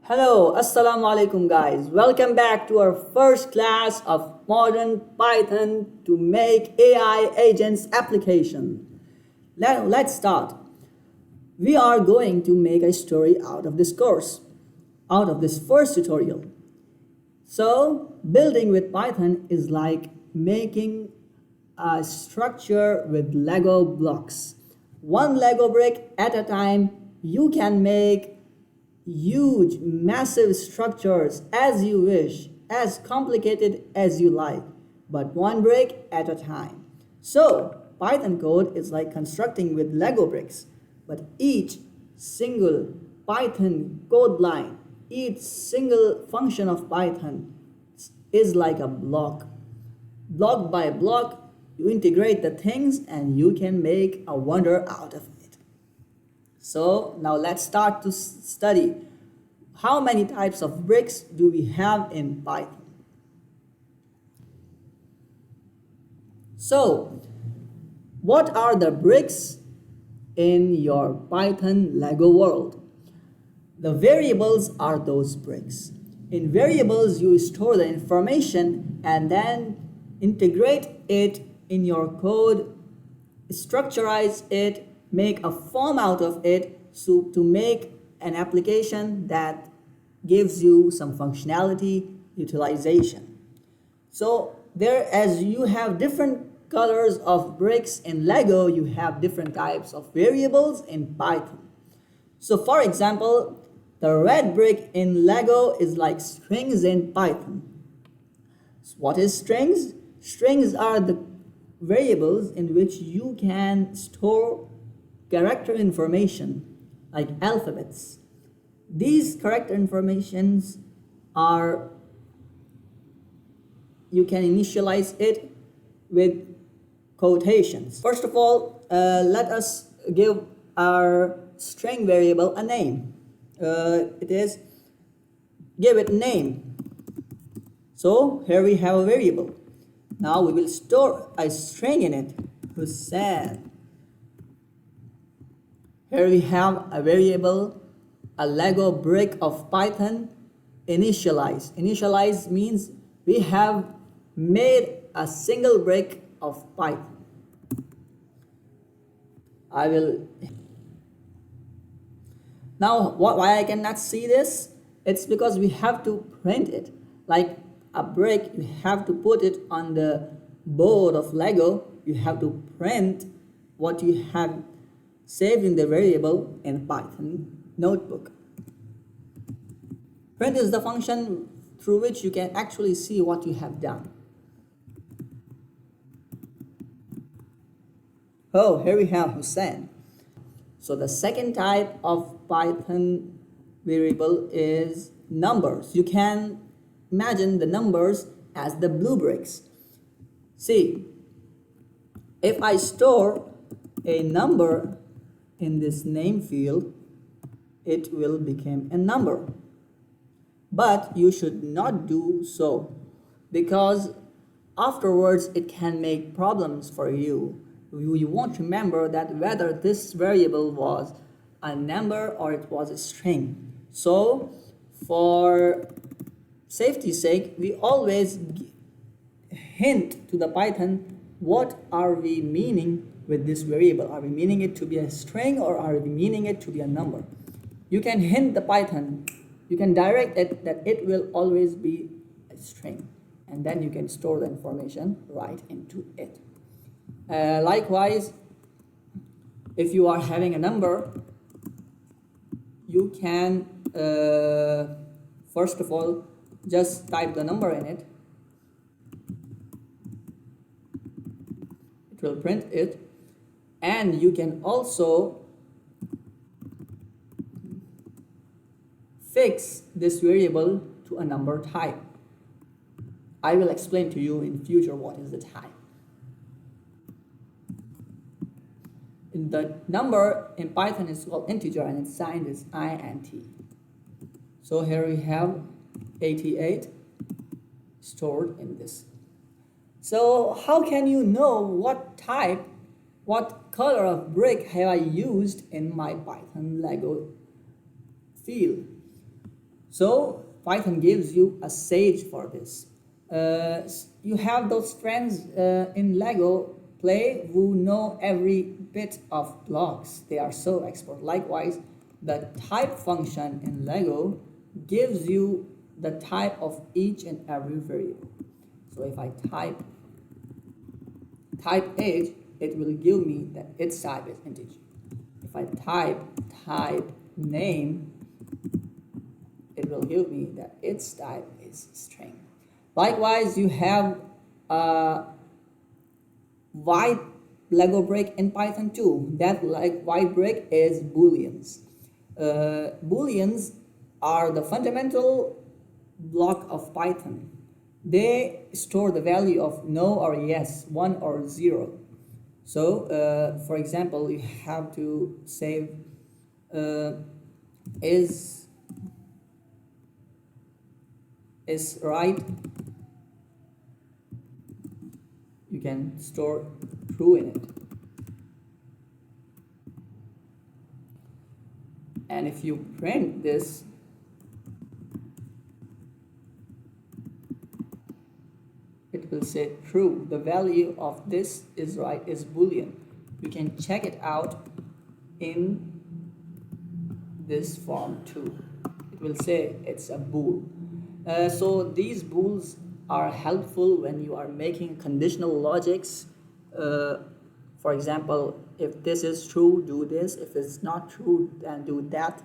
Hello, Assalamu alaikum guys. Welcome back to our first class of modern Python to make AI agents application. Let's start. We are going to make a story out of this course, out of this first tutorial. So, building with Python is like making a structure with Lego blocks. One Lego brick at a time, you can make huge, massive structures as you wish, as complicated as you like, but one brick at a time. So, Python code is like constructing with Lego bricks, but each single Python code line, each single function of Python is like a block. Block by block, you integrate the things and you can make a wonder out of it. So now let's start to study how many types of bricks do we have in Python. So what are the bricks in your Python Lego world? The variables are those bricks. In variables, you store the information and then integrate it in your code, structurize it, make a form out of it so to make an application that gives you some functionality utilization. So there, as you have different colors of bricks in Lego, you have different types of variables in Python. So for example, the red brick in Lego is like strings in Python. So what is strings? Strings are the variables in which you can store character information like alphabets. These character informations are, you can initialize it with quotations. First of all, let us give our string variable a name. Give it name. So here we have a variable. Now we will store a string in it, Hussein. Here we have a variable, a Lego brick of Python, initialize. Initialize means we have made a single brick of Python. Now why I cannot see this? It's because we have to print it. Like a brick, you have to put it on the board of Lego. You have to print what you have saved in the variable in Python notebook. Print is the function through which you can actually see what you have done. Oh, here we have Hussein. So the second type of Python variable is numbers. You can imagine the numbers as the blue bricks. See, if I store a number in this name field, it will become a number. But you should not do so, because afterwards it can make problems for you. You won't remember that whether this variable was a number or it was a string. So for safety's sake, we always hint to the Python what are we meaning with this variable. Are we meaning it to be a string or are we meaning it to be a number? You can hint the Python, you can direct it that it will always be a string, and then you can store the information right into it. Likewise, if you are having a number, you can first of all just type the number in it. It will print it, and you can also fix this variable to a number type. I will explain to you in future what is the type. The number in Python is called integer and its sign is int. So here we have 88 stored in this. So how can you know what type, what color of brick have I used in my Python Lego field? So Python gives you a sage for this. You have those friends in Lego play who know every bit of blocks. They are so expert. Likewise, the type function in Lego gives you the type of each and every variable. So if I type age, it will give me that its type is integer. If I type name, it will give me that its type is string. Likewise, you have a white Lego brick in Python too. That like white brick is booleans. Booleans are the fundamental block of Python. They store the value of no or yes, 1 or 0. So, for example, you have to say is right. You can store true in it. And if you print this, it will say true. The value of this is right, is boolean. You can check it out in this form too. It will say it's a bool. So these bools are helpful when you are making conditional logics. For example, if this is true, do this. If it's not true, then do that.